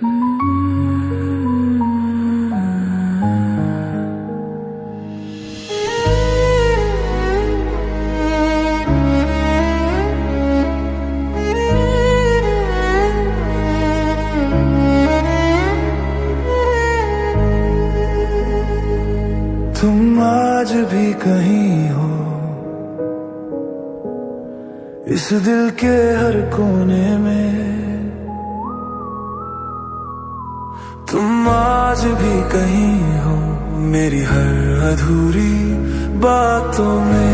तुम आज भी कहीं हो, इस दिल के हर कोने में। तुम आज भी कहीं हो, मेरी हर अधूरी बातों में।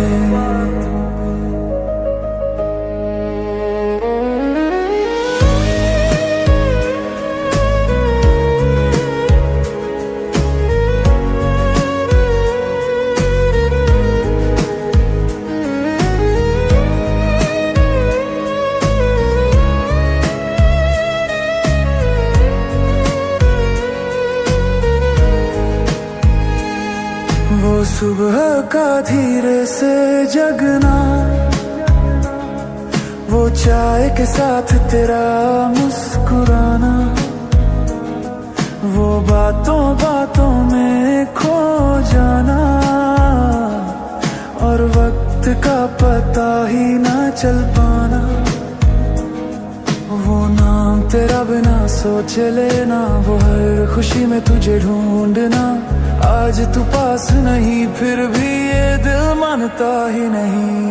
वो सुबह का धीरे से जगना, वो चाय के साथ तेरा मुस्कुराना, वो बातों बातों में खो जाना, और वक्त का पता ही ना चल पाना। वो नाम तेरा बिना सोचे लेना, वो हर खुशी में तुझे ढूंढना। आज तू पास नहीं, फिर भी ये दिल मानता ही नहीं।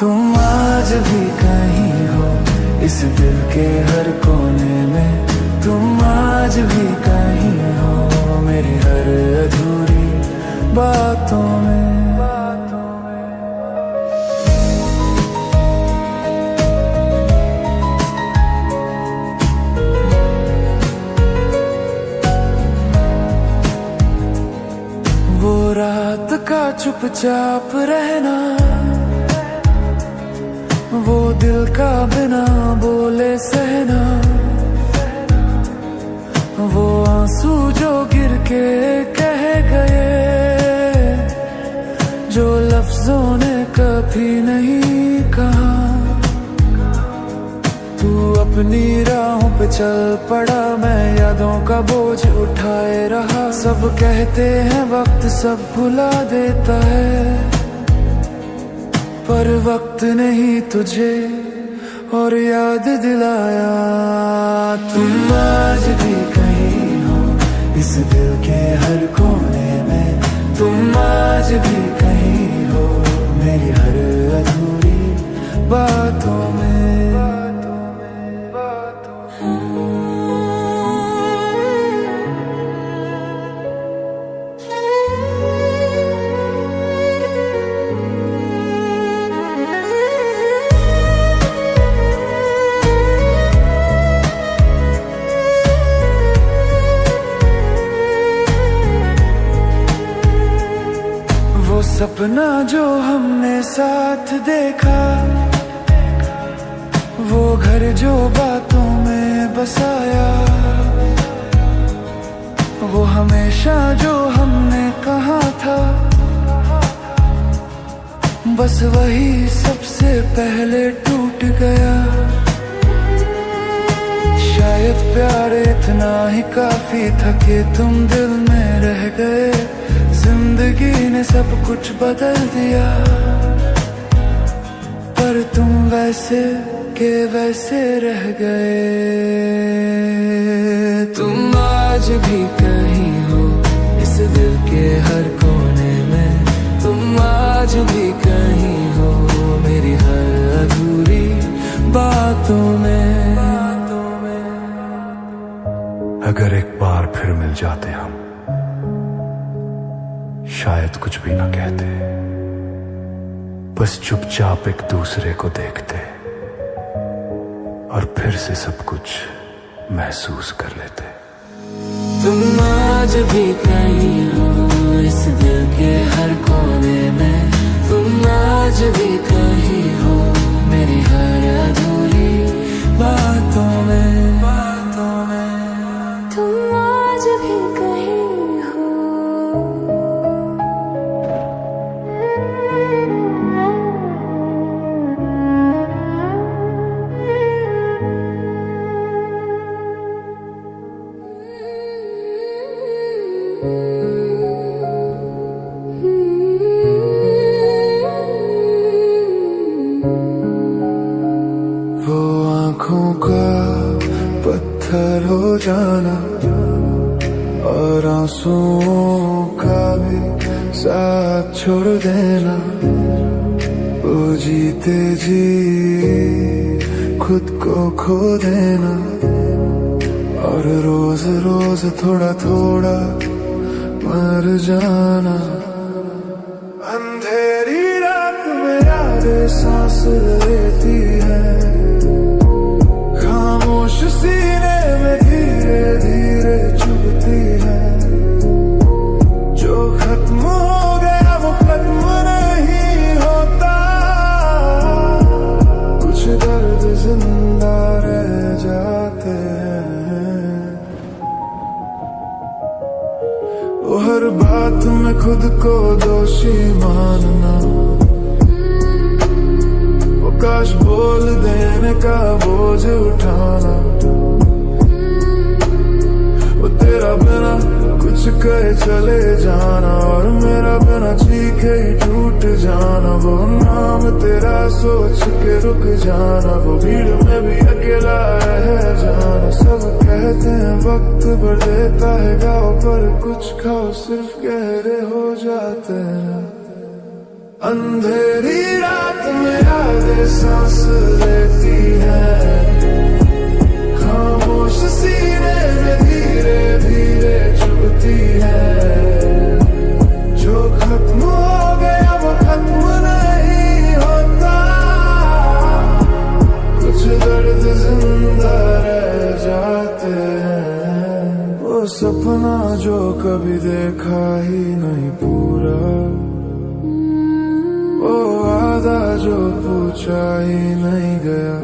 तुम आज भी कहीं हो, इस दिल के हर कोने में। तुम आज भी कहीं हो, मेरी हर अधूरी बातों में। रात का चुपचाप रहना, वो दिल का बिना बोले सहना, वो आंसू जो गिर के कह गए, जो लफ्जों ने कभी नहीं कहा। तू अपनी राहों पे चल पड़ा, मैं यादों का बोझ उठाए रहा। सब कहते हैं वक्त सब भुला देता है, पर वक्त नहीं तुझे और याद दिलाया। तुम आज भी कहीं हो, इस दिल के हर कोने में। तुम आज भी कहीं हो, मेरी हर अधूरी बातों में। सपना जो हमने साथ देखा, वो घर जो बातों में बसाया, वो हमेशा जो हमने कहा था, बस वही सबसे पहले टूट गया। शायद प्यार इतना ही काफी था कि तुम दिल में रह गए। जिंदगी ने सब कुछ बदल दिया, पर तुम वैसे के वैसे रह गए। तुम आज भी कहीं हो, इस दिल के हर कोने में। तुम आज भी कहीं हो, मेरी हर अधूरी बातों में। अगर एक बार फिर मिल जाते हम, शायद कुछ भी ना कहते, बस चुपचाप एक दूसरे को देखते, और फिर से सब कुछ महसूस कर लेते। तुम आज भी कहीं हो, इस दिल के हर कोने में। तुम आज भी कहीं हो, मेरी हर अधूरी बातों में। तुम आज भी कहीं हो, आंखों का पत्थर हो जाना और आंसुओं का भी साथ छोड़ देना। वो जीते जी खुद को खो देना और रोज रोज थोड़ा थोड़ा मर जाना। अंधेरी रात में यादें सांस लेती है, खामोश सीने में धीरे धीरे चुभती है। जो खत्म हो गया वो खत्म नहीं होता, कुछ दर्द जिंदा रह जाते हैं। वो हर बात में खुद को दोषी मानना, वो काश बोल देने का बोझ उठाना। वो तेरा बिना कुछ कहे चले जाना और मेरा बिना चीखे ही टूट जाना। वो नाम तेरा सोच के रुक जाना, वो भीड़ में भी अकेला रह जाना। सब कहते हैं वक्त भर देता है गाँव, पर कुछ खाओ सिर्फ गहरे हो जाते हैं। अंधेरी रात में यादें सांस लेती है, खामोश सीने में धीरे धीरे चुभती है। जो खत्म हो गया वो खत्म नहीं होता, कुछ दर्द जिंदा रह जाते हैं। वो सपना जो कभी देखा ही नहीं पूरा, वो वादा जो पूछा ही नहीं गया,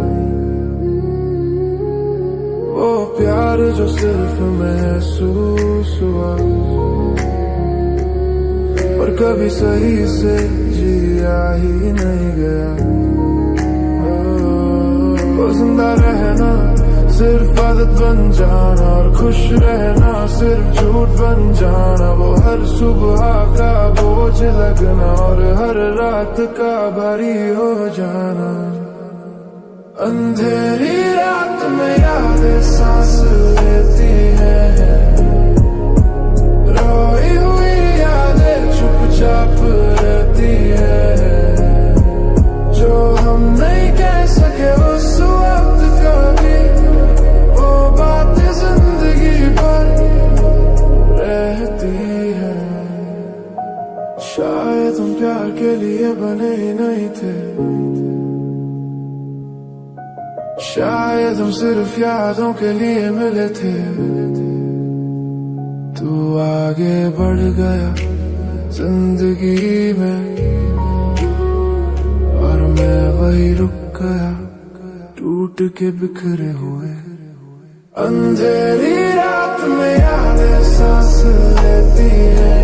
वो प्यार जो सिर्फ महसूस हुआ पर कभी सही से जिया ही नहीं गया। वो जिंदा रहना सिर्फ आदत बन जाना और खुश रहना सिर्फ झूठ बन जाना। वो हर सुबह का बोझ लगना और हर रात का भारी हो जाना। अंधेरी रात में यादें सांस लेती है, रोई हुई यादें चुपचाप रहती है। जो हम नहीं कह सके उस वक्त कभी, वो बातें जिंदगी भर रहती है। शायद हम प्यार के लिए बने ही नहीं थे, शायद हम सिर्फ यादों के लिए मिले थे। तू आगे बढ़ गया जिंदगी में और मैं वही रुक गया टूट के बिखरे हुए। अंधेरी रात में यादें सांस लेती है,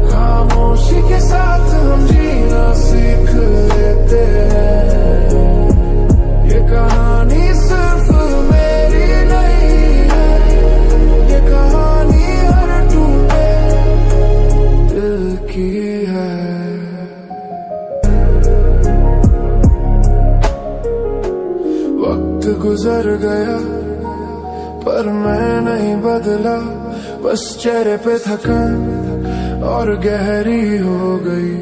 खामोशी के साथ हम जीना सीख लेते हैं। ये कहानी सिर्फ मेरी नहीं है, ये कहानी हर टूटे दिल की है। वक्त गुजर गया पर मैं नहीं बदला, बस चेहरे पे थकान और गहरी हो गई।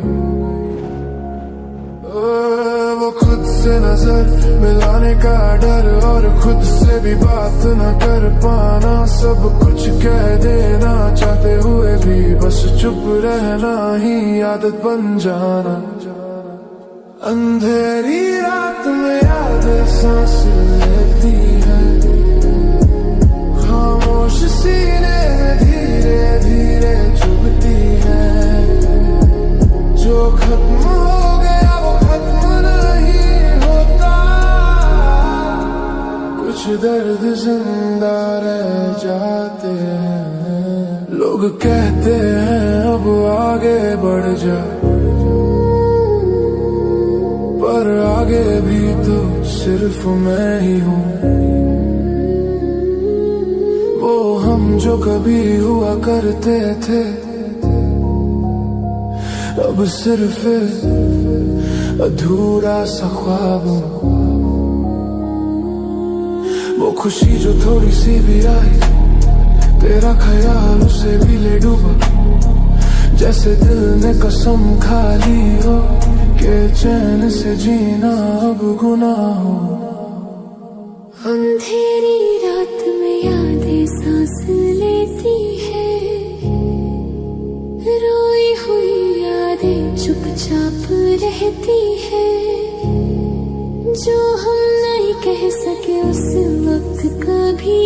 वो खुद से नजर मिलाने का डर और खुद से भी बात न कर पाना। सब कुछ कह देना चाहते हुए भी बस चुप रहना ही आदत बन जाना। अंधेरी रात में यादें सांस लेती है, खामोश सीने में धीरे धीरे चुभती है। जो खत्म हो गया वो खत्म नहीं होता, कुछ दर्द जिंदा रह जाते हैं। लोग कहते हैं अब आगे बढ़ जा, पर आगे भी तो सिर्फ मैं ही हूँ। वो हम जो कभी हुआ करते थे अब सिर्फ अधूरा सा ख्वाब हूँ। खुशी जो थोड़ी सी भी आई, तेरा ख्याल उसे भी ले डूबा। जैसे दिल ने कसम खा ली हो कि चैन से जीना अब गुनाह हो। अंधेरी रात में यादें सांस लेती है, रोई हुई यादें चुपचाप रहती है। जो हम नहीं कह सके उस वक्त कभी,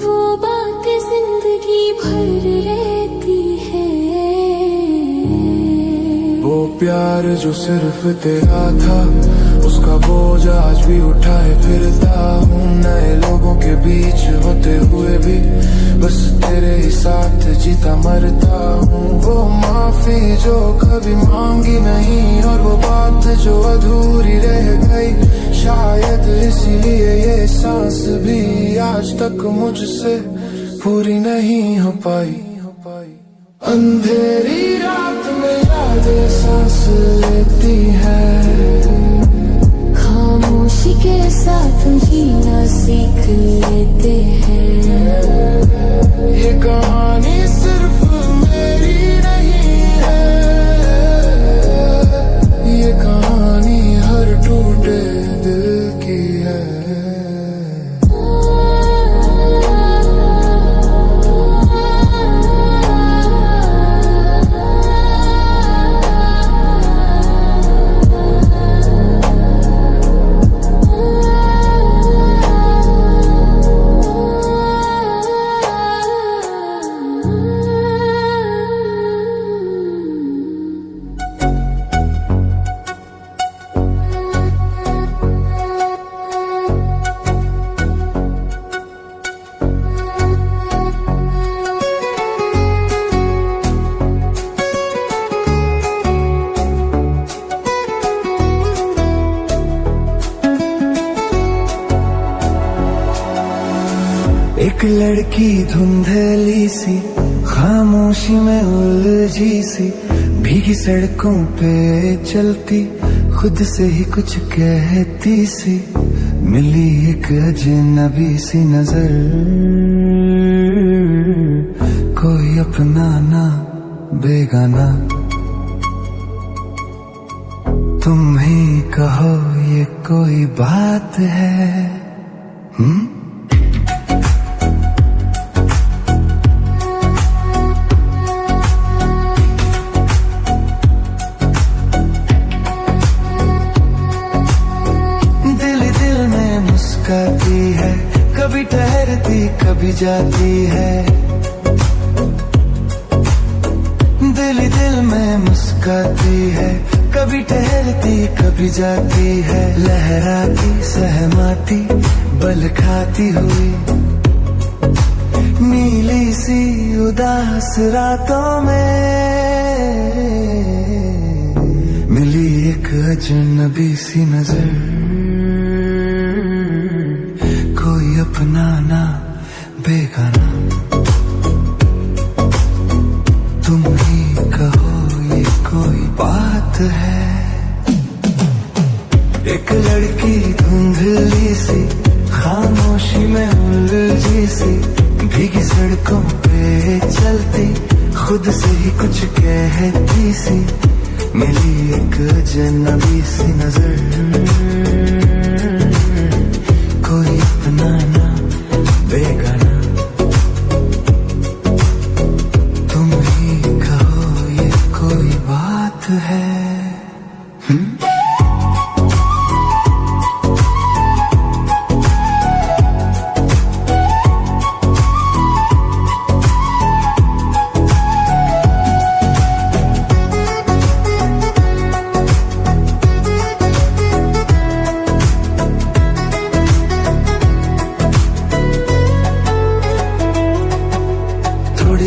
वो बात जिंदगी भर रहती है। वो प्यार जो सिर्फ तेरा था, उसका बोझ आज भी उठाए फिरता हूँ। नए लोगों के बीच होते हुए भी बस तेरे ही साथ जीता मरता हूँ। वो माफी जो कभी मांगी नहीं, और वो बात जो अधूरी रह गई, शायद इसीलिए ये सांस भी आज तक मुझसे पूरी नहीं हो पाई। अंधेरी रात में यादें सांस लेती है, खामोशी के साथ जीना सीख लेते हैं। ये कहानी सिर्फ मेरी नहीं है, ये कहानी हर टूटे दिल की है। एक लड़की धुंधली सी, खामोशी में उलझी सी, भीगी सड़कों पे चलती, खुद से ही कुछ कहती सी। मिली एक अजनबी सी नजर, कोई अपना ना बेगाना। तुम ही कहो ये कोई बात है? मुस्काती है, कभी ठहरती कभी जाती है। दिल दिल में मुस्काती है, कभी ठहरती कभी जाती है। लहराती सहमाती बल खाती हुई, नीली सी उदास रातों में मिली एक अजनबी सी नजर, कोई अपना ना बेगाना। तुम ही कहो ये कोई बात है? एक लड़की धुंधली सी, खामोशी में उलझी सी, भीगी सड़कों पे चलती, खुद से ही कुछ कहती सी। मिली एक अजनबी सी नजर, कोई अपना ना बेगाना। तुम ही कहो ये कोई बात है?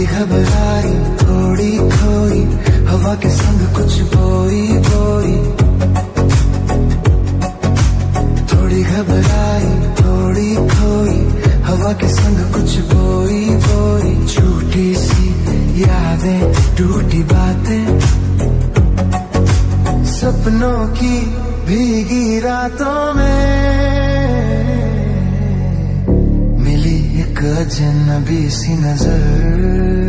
घबराई थोड़ी खोई, हवा के संग कुछ बोई बोई। थोड़ी घबराई थोड़ी खोई, हवा के संग कुछ बोई बोई। झूठी सी यादें टूटी बातें, सपनों की भीगी रातों में अजनबी सी नजर